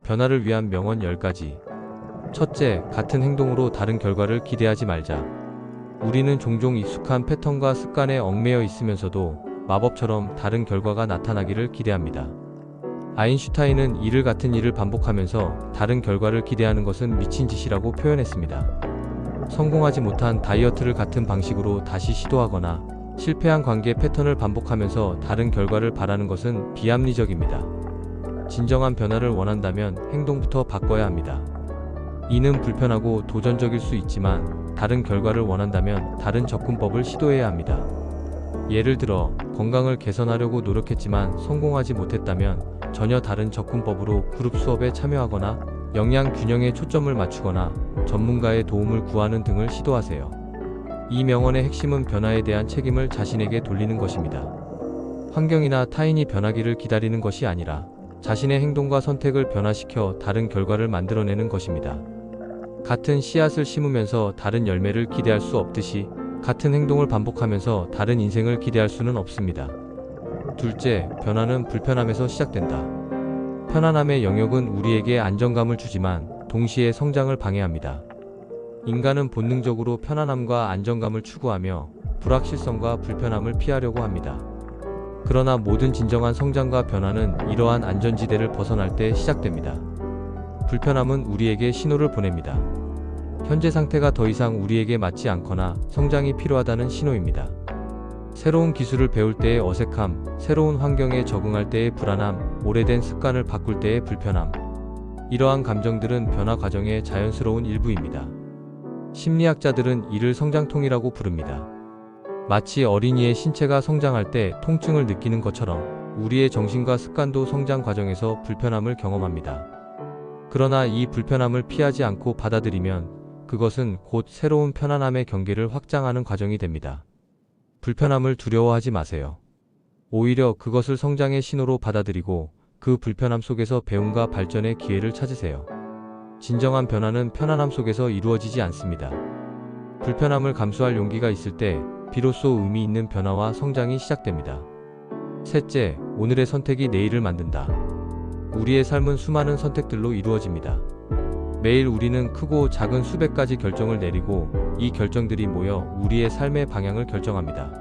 변화를 위한 명언 10가지. 첫째, 같은 행동으로 다른 결과를 기대하지 말자. 우리는 종종 익숙한 패턴과 습관에 얽매여 있으면서도 마법처럼 다른 결과가 나타나기를 기대합니다. 아인슈타인은 이를 같은 일을 반복하면서 다른 결과를 기대하는 것은 미친 짓이라고 표현했습니다. 성공하지 못한 다이어트를 같은 방식으로 다시 시도하거나 실패한 관계 패턴을 반복하면서 다른 결과를 바라는 것은 비합리적입니다. 진정한 변화를 원한다면 행동부터 바꿔야 합니다. 이는 불편하고 도전적일 수 있지만 다른 결과를 원한다면 다른 접근법을 시도해야 합니다. 예를 들어 건강을 개선하려고 노력했지만 성공하지 못했다면 전혀 다른 접근법으로 그룹 수업에 참여하거나 영양 균형에 초점을 맞추거나 전문가의 도움을 구하는 등을 시도하세요. 이 명언의 핵심은 변화에 대한 책임을 자신에게 돌리는 것입니다. 환경이나 타인이 변하기를 기다리는 것이 아니라 자신의 행동과 선택을 변화시켜 다른 결과를 만들어내는 것입니다. 같은 씨앗을 심으면서 다른 열매를 기대할 수 없듯이 같은 행동을 반복하면서 다른 인생을 기대할 수는 없습니다. 둘째, 변화는 불편함에서 시작된다. 편안함의 영역은 우리에게 안정감을 주지만 동시에 성장을 방해합니다. 인간은 본능적으로 편안함과 안정감을 추구하며 불확실성과 불편함을 피하려고 합니다. 그러나 모든 진정한 성장과 변화는 이러한 안전지대를 벗어날 때 시작됩니다. 불편함은 우리에게 신호를 보냅니다. 현재 상태가 더 이상 우리에게 맞지 않거나 성장이 필요하다는 신호입니다. 새로운 기술을 배울 때의 어색함, 새로운 환경에 적응할 때의 불안함, 오래된 습관을 바꿀 때의 불편함. 이러한 감정들은 변화 과정의 자연스러운 일부입니다. 심리학자들은 이를 성장통이라고 부릅니다. 마치 어린이의 신체가 성장할 때 통증을 느끼는 것처럼 우리의 정신과 습관도 성장 과정에서 불편함을 경험합니다. 그러나 이 불편함을 피하지 않고 받아들이면 그것은 곧 새로운 편안함의 경계를 확장하는 과정이 됩니다. 불편함을 두려워하지 마세요. 오히려 그것을 성장의 신호로 받아들이고 그 불편함 속에서 배움과 발전의 기회를 찾으세요. 진정한 변화는 편안함 속에서 이루어지지 않습니다. 불편함을 감수할 용기가 있을 때 비로소 의미 있는 변화와 성장이 시작됩니다. 셋째, 오늘의 선택이 내일을 만든다. 우리의 삶은 수많은 선택들로 이루어집니다. 매일 우리는 크고 작은 수백 가지 결정을 내리고 이 결정들이 모여 우리의 삶의 방향을 결정합니다.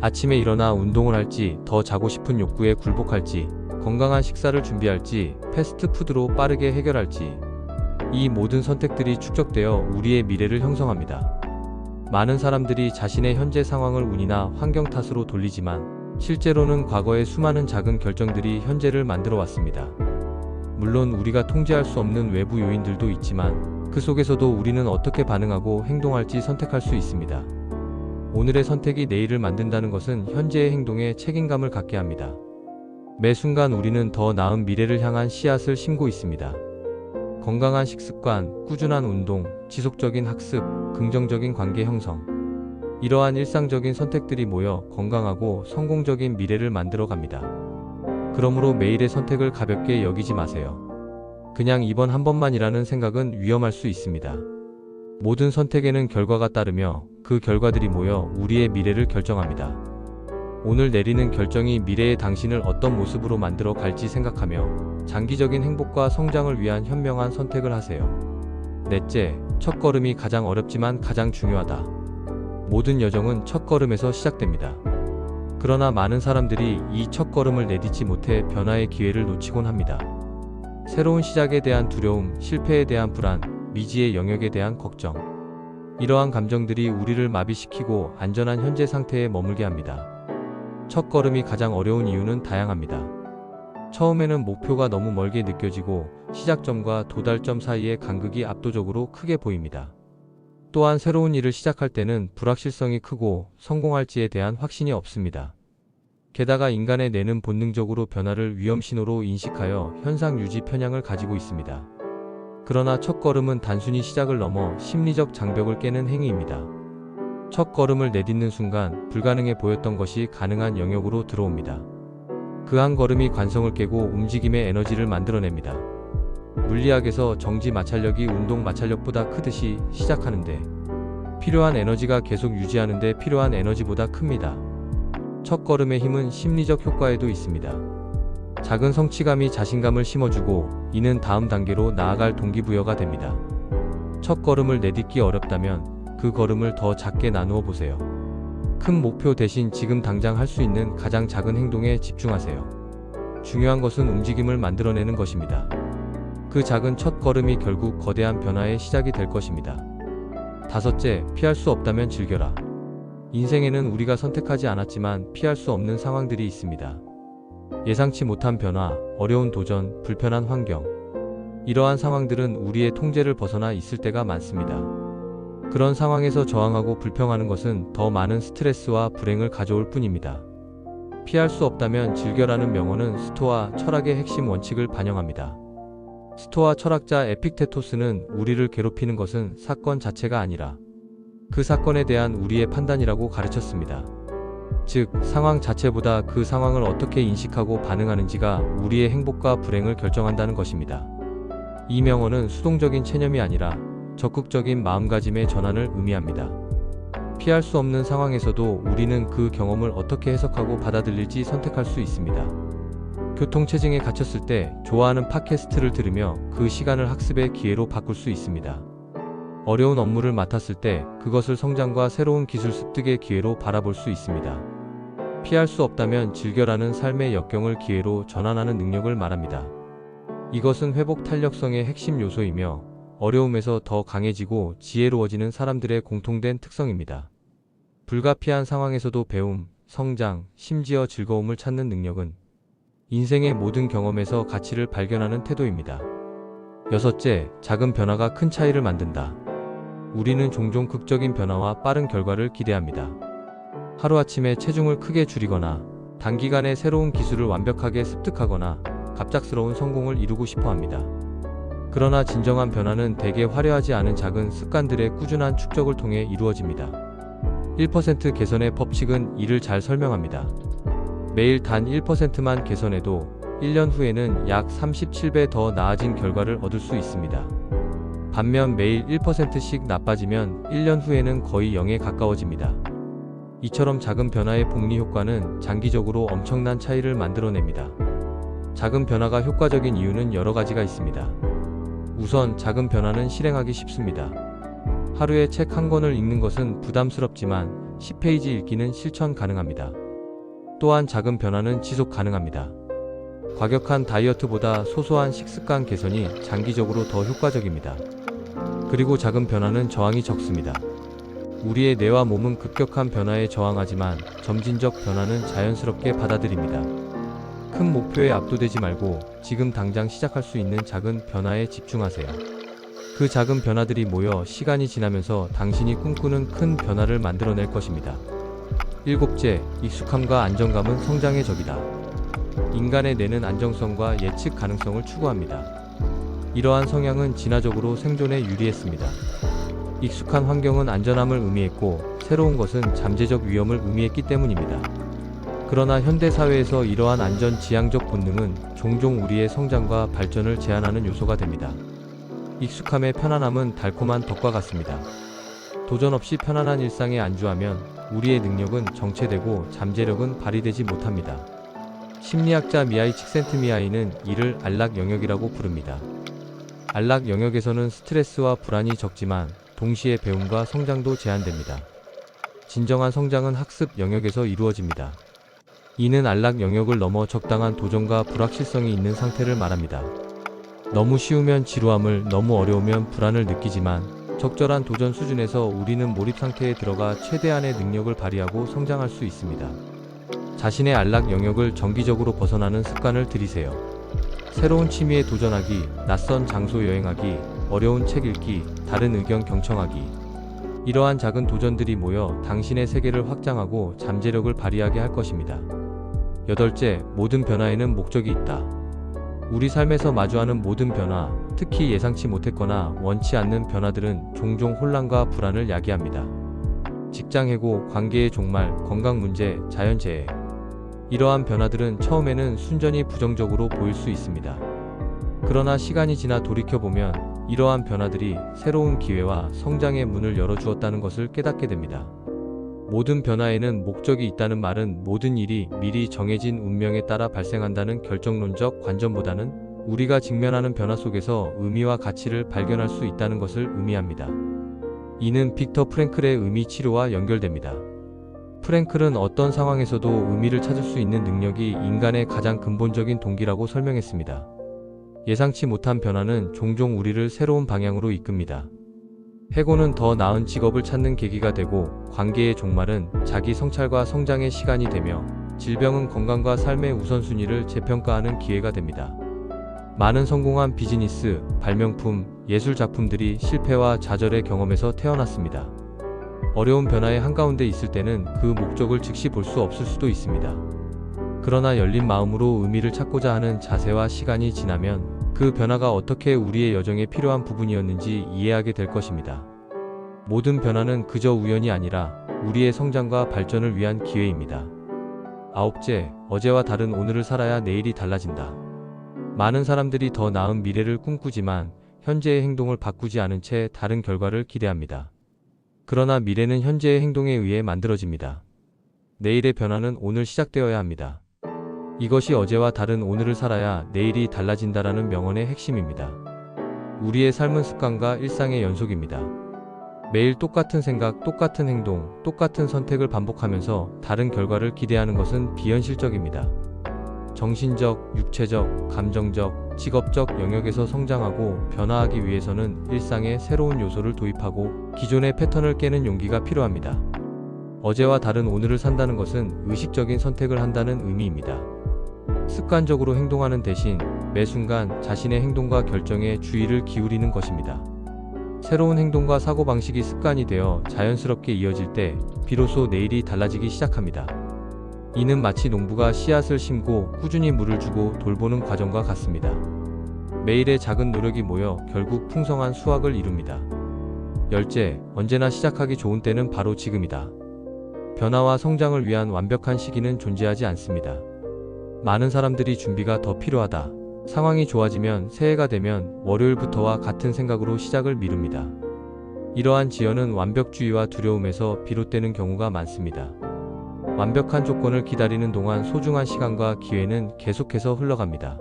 아침에 일어나 운동을 할지, 더 자고 싶은 욕구에 굴복할지, 건강한 식사를 준비할지, 패스트푸드로 빠르게 해결할지, 이 모든 선택들이 축적되어 우리의 미래를 형성합니다. 많은 사람들이 자신의 현재 상황을 운이나 환경 탓으로 돌리지만 실제로는 과거의 수많은 작은 결정들이 현재를 만들어 왔습니다. 물론 우리가 통제할 수 없는 외부 요인들도 있지만 그 속에서도 우리는 어떻게 반응하고 행동할지 선택할 수 있습니다. 오늘의 선택이 내일을 만든다는 것은 현재의 행동에 책임감을 갖게 합니다. 매 순간 우리는 더 나은 미래를 향한 씨앗을 심고 있습니다. 건강한 식습관, 꾸준한 운동, 지속적인 학습, 긍정적인 관계 형성. 이러한 일상적인 선택들이 모여 건강하고 성공적인 미래를 만들어 갑니다. 그러므로 매일의 선택을 가볍게 여기지 마세요. 그냥 이번 한 번만이라는 생각은 위험할 수 있습니다. 모든 선택에는 결과가 따르며 그 결과들이 모여 우리의 미래를 결정합니다. 오늘 내리는 결정이 미래의 당신을 어떤 모습으로 만들어 갈지 생각하며 장기적인 행복과 성장을 위한 현명한 선택을 하세요. 넷째, 첫걸음이 가장 어렵지만 가장 중요하다. 모든 여정은 첫걸음에서 시작됩니다. 그러나 많은 사람들이 이 첫걸음을 내딛지 못해 변화의 기회를 놓치곤 합니다. 새로운 시작에 대한 두려움, 실패에 대한 불안, 미지의 영역에 대한 걱정. 이러한 감정들이 우리를 마비시키고 안전한 현재 상태에 머물게 합니다. 첫걸음이 가장 어려운 이유는 다양합니다. 처음에는 목표가 너무 멀게 느껴지고 시작점과 도달점 사이의 간극이 압도적으로 크게 보입니다. 또한 새로운 일을 시작할 때는 불확실성이 크고 성공할지에 대한 확신이 없습니다. 게다가 인간의 뇌는 본능적으로 변화를 위험신호로 인식하여 현상 유지 편향을 가지고 있습니다. 그러나 첫걸음은 단순히 시작을 넘어 심리적 장벽을 깨는 행위입니다. 첫걸음을 내딛는 순간 불가능해 보였던 것이 가능한 영역으로 들어옵니다. 그 한 걸음이 관성을 깨고 움직임의 에너지를 만들어냅니다. 물리학에서 정지 마찰력이 운동 마찰력보다 크듯이 시작하는데 필요한 에너지가 계속 유지하는데 필요한 에너지보다 큽니다. 첫걸음의 힘은 심리적 효과에도 있습니다. 작은 성취감이 자신감을 심어주고 이는 다음 단계로 나아갈 동기부여가 됩니다. 첫 걸음을 내딛기 어렵다면 그 걸음을 더 작게 나누어 보세요. 큰 목표 대신 지금 당장 할 수 있는 가장 작은 행동에 집중하세요. 중요한 것은 움직임을 만들어내는 것입니다. 그 작은 첫 걸음이 결국 거대한 변화의 시작이 될 것입니다. 다섯째, 피할 수 없다면 즐겨라. 인생에는 우리가 선택하지 않았지만 피할 수 없는 상황들이 있습니다. 예상치 못한 변화, 어려운 도전, 불편한 환경. 이러한 상황들은 우리의 통제를 벗어나 있을 때가 많습니다. 그런 상황에서 저항하고 불평하는 것은 더 많은 스트레스와 불행을 가져올 뿐입니다. 피할 수 없다면 즐겨라는 명언은 스토아 철학의 핵심 원칙을 반영합니다. 스토아 철학자 에픽테토스는 우리를 괴롭히는 것은 사건 자체가 아니라 그 사건에 대한 우리의 판단이라고 가르쳤습니다. 즉, 상황 자체보다 그 상황을 어떻게 인식하고 반응하는지가 우리의 행복과 불행을 결정한다는 것입니다. 이 명언은 수동적인 체념이 아니라 적극적인 마음가짐의 전환을 의미합니다. 피할 수 없는 상황에서도 우리는 그 경험을 어떻게 해석하고 받아들일지 선택할 수 있습니다. 교통체증에 갇혔을 때 좋아하는 팟캐스트를 들으며 그 시간을 학습의 기회로 바꿀 수 있습니다. 어려운 업무를 맡았을 때 그것을 성장과 새로운 기술 습득의 기회로 바라볼 수 있습니다. 피할 수 없다면 즐겨라는 삶의 역경을 기회로 전환하는 능력을 말합니다. 이것은 회복 탄력성의 핵심 요소이며 어려움에서 더 강해지고 지혜로워지는 사람들의 공통된 특성입니다. 불가피한 상황에서도 배움, 성장, 심지어 즐거움을 찾는 능력은 인생의 모든 경험에서 가치를 발견하는 태도입니다. 여섯째, 작은 변화가 큰 차이를 만든다. 우리는 종종 극적인 변화와 빠른 결과를 기대합니다. 하루아침에 체중을 크게 줄이거나 단기간에 새로운 기술을 완벽하게 습득하거나 갑작스러운 성공을 이루고 싶어 합니다. 그러나 진정한 변화는 대개 화려하지 않은 작은 습관들의 꾸준한 축적을 통해 이루어집니다. 1% 개선의 법칙은 이를 잘 설명합니다. 매일 단 1%만 개선해도 1년 후에는 약 37배 더 나아진 결과를 얻을 수 있습니다. 반면 매일 1%씩 나빠지면 1년 후에는 거의 0에 가까워집니다. 이처럼 작은 변화의 복리 효과는 장기적으로 엄청난 차이를 만들어냅니다. 작은 변화가 효과적인 이유는 여러 가지가 있습니다. 우선 작은 변화는 실행하기 쉽습니다. 하루에 책 한 권을 읽는 것은 부담스럽지만 10페이지 읽기는 실천 가능합니다. 또한 작은 변화는 지속 가능합니다. 과격한 다이어트보다 소소한 식습관 개선이 장기적으로 더 효과적입니다. 그리고 작은 변화는 저항이 적습니다. 우리의 뇌와 몸은 급격한 변화에 저항하지만 점진적 변화는 자연스럽게 받아들입니다. 큰 목표에 압도되지 말고 지금 당장 시작할 수 있는 작은 변화에 집중하세요. 그 작은 변화들이 모여 시간이 지나면서 당신이 꿈꾸는 큰 변화를 만들어낼 것입니다. 일곱째, 익숙함과 안정감은 성장의 적이다. 인간의 뇌는 안정성과 예측 가능성을 추구합니다. 이러한 성향은 진화적으로 생존에 유리했습니다. 익숙한 환경은 안전함을 의미했고 새로운 것은 잠재적 위험을 의미했기 때문입니다. 그러나 현대사회에서 이러한 안전지향적 본능은 종종 우리의 성장과 발전을 제한하는 요소가 됩니다. 익숙함의 편안함은 달콤한 덕과 같습니다. 도전 없이 편안한 일상에 안주하면 우리의 능력은 정체되고 잠재력은 발휘되지 못합니다. 심리학자 미하이 칙센트미하이는 이를 안락 영역이라고 부릅니다. 안락 영역에서는 스트레스와 불안이 적지만 동시에 배움과 성장도 제한됩니다. 진정한 성장은 학습 영역에서 이루어집니다. 이는 안락 영역을 넘어 적당한 도전과 불확실성이 있는 상태를 말합니다. 너무 쉬우면 지루함을, 너무 어려우면 불안을 느끼지만 적절한 도전 수준에서 우리는 몰입 상태에 들어가 최대한의 능력을 발휘하고 성장할 수 있습니다. 자신의 안락 영역을 정기적으로 벗어나는 습관을 들이세요. 새로운 취미에 도전하기, 낯선 장소 여행하기, 어려운 책 읽기, 다른 의견 경청하기. 이러한 작은 도전들이 모여 당신의 세계를 확장하고 잠재력을 발휘하게 할 것입니다. 여덟째, 모든 변화에는 목적이 있다. 우리 삶에서 마주하는 모든 변화, 특히 예상치 못했거나 원치 않는 변화들은 종종 혼란과 불안을 야기합니다. 직장 해고, 관계의 종말, 건강 문제, 자연재해. 이러한 변화들은 처음에는 순전히 부정적으로 보일 수 있습니다. 그러나 시간이 지나 돌이켜보면 이러한 변화들이 새로운 기회와 성장의 문을 열어주었다는 것을 깨닫게 됩니다. 모든 변화에는 목적이 있다는 말은 모든 일이 미리 정해진 운명에 따라 발생한다는 결정론적 관점보다는 우리가 직면하는 변화 속에서 의미와 가치를 발견할 수 있다는 것을 의미합니다. 이는 빅터 프랭클의 의미 치료와 연결됩니다. 프랭클은 어떤 상황에서도 의미를 찾을 수 있는 능력이 인간의 가장 근본적인 동기라고 설명했습니다. 예상치 못한 변화는 종종 우리를 새로운 방향으로 이끕니다. 해고는 더 나은 직업을 찾는 계기가 되고, 관계의 종말은 자기 성찰과 성장의 시간이 되며, 질병은 건강과 삶의 우선순위를 재평가하는 기회가 됩니다. 많은 성공한 비즈니스, 발명품, 예술 작품들이 실패와 좌절의 경험에서 태어났습니다. 어려운 변화의 한가운데 있을 때는 그 목적을 즉시 볼 수 없을 수도 있습니다. 그러나 열린 마음으로 의미를 찾고자 하는 자세와 시간이 지나면 그 변화가 어떻게 우리의 여정에 필요한 부분이었는지 이해하게 될 것입니다. 모든 변화는 그저 우연이 아니라 우리의 성장과 발전을 위한 기회입니다. 아홉째, 어제와 다른 오늘을 살아야 내일이 달라진다. 많은 사람들이 더 나은 미래를 꿈꾸지만 현재의 행동을 바꾸지 않은 채 다른 결과를 기대합니다. 그러나 미래는 현재의 행동에 의해 만들어집니다. 내일의 변화는 오늘 시작되어야 합니다. 이것이 어제와 다른 오늘을 살아야 내일이 달라진다라는 명언의 핵심입니다. 우리의 삶은 습관과 일상의 연속입니다. 매일 똑같은 생각, 똑같은 행동, 똑같은 선택을 반복하면서 다른 결과를 기대하는 것은 비현실적입니다. 정신적, 육체적, 감정적, 직업적 영역에서 성장하고 변화하기 위해서는 일상에 새로운 요소를 도입하고 기존의 패턴을 깨는 용기가 필요합니다. 어제와 다른 오늘을 산다는 것은 의식적인 선택을 한다는 의미입니다. 습관적으로 행동하는 대신 매 순간 자신의 행동과 결정에 주의를 기울이는 것입니다. 새로운 행동과 사고방식이 습관이 되어 자연스럽게 이어질 때 비로소 내일이 달라지기 시작합니다. 이는 마치 농부가 씨앗을 심고 꾸준히 물을 주고 돌보는 과정과 같습니다. 매일의 작은 노력이 모여 결국 풍성한 수확을 이룹니다. 열째, 언제나 시작하기 좋은 때는 바로 지금이다. 변화와 성장을 위한 완벽한 시기는 존재하지 않습니다. 많은 사람들이 준비가 더 필요하다, 상황이 좋아지면, 새해가 되면, 월요일부터와 같은 생각으로 시작을 미룹니다. 이러한 지연은 완벽주의와 두려움에서 비롯되는 경우가 많습니다. 완벽한 조건을 기다리는 동안 소중한 시간과 기회는 계속해서 흘러갑니다.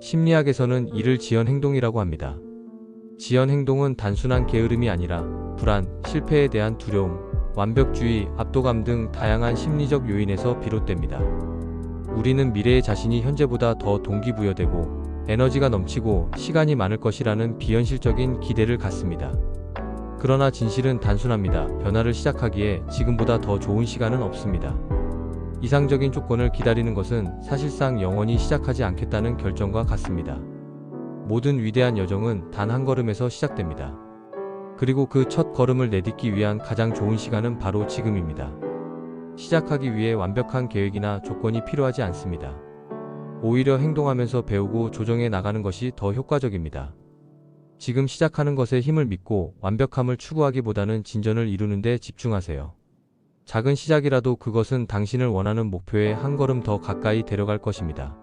심리학에서는 이를 지연 행동이라고 합니다. 지연 행동은 단순한 게으름이 아니라 불안, 실패에 대한 두려움, 완벽주의, 압도감 등 다양한 심리적 요인에서 비롯됩니다. 우리는 미래의 자신이 현재보다 더 동기부여되고 에너지가 넘치고 시간이 많을 것이라는 비현실적인 기대를 갖습니다. 그러나 진실은 단순합니다. 변화를 시작하기에 지금보다 더 좋은 시간은 없습니다. 이상적인 조건을 기다리는 것은 사실상 영원히 시작하지 않겠다는 결정과 같습니다. 모든 위대한 여정은 단 한 걸음에서 시작됩니다. 그리고 그 첫 걸음을 내딛기 위한 가장 좋은 시간은 바로 지금입니다. 시작하기 위해 완벽한 계획이나 조건이 필요하지 않습니다. 오히려 행동하면서 배우고 조정해 나가는 것이 더 효과적입니다. 지금 시작하는 것에 힘을 믿고 완벽함을 추구하기보다는 진전을 이루는 데 집중하세요. 작은 시작이라도 그것은 당신을 원하는 목표에 한 걸음 더 가까이 데려갈 것입니다.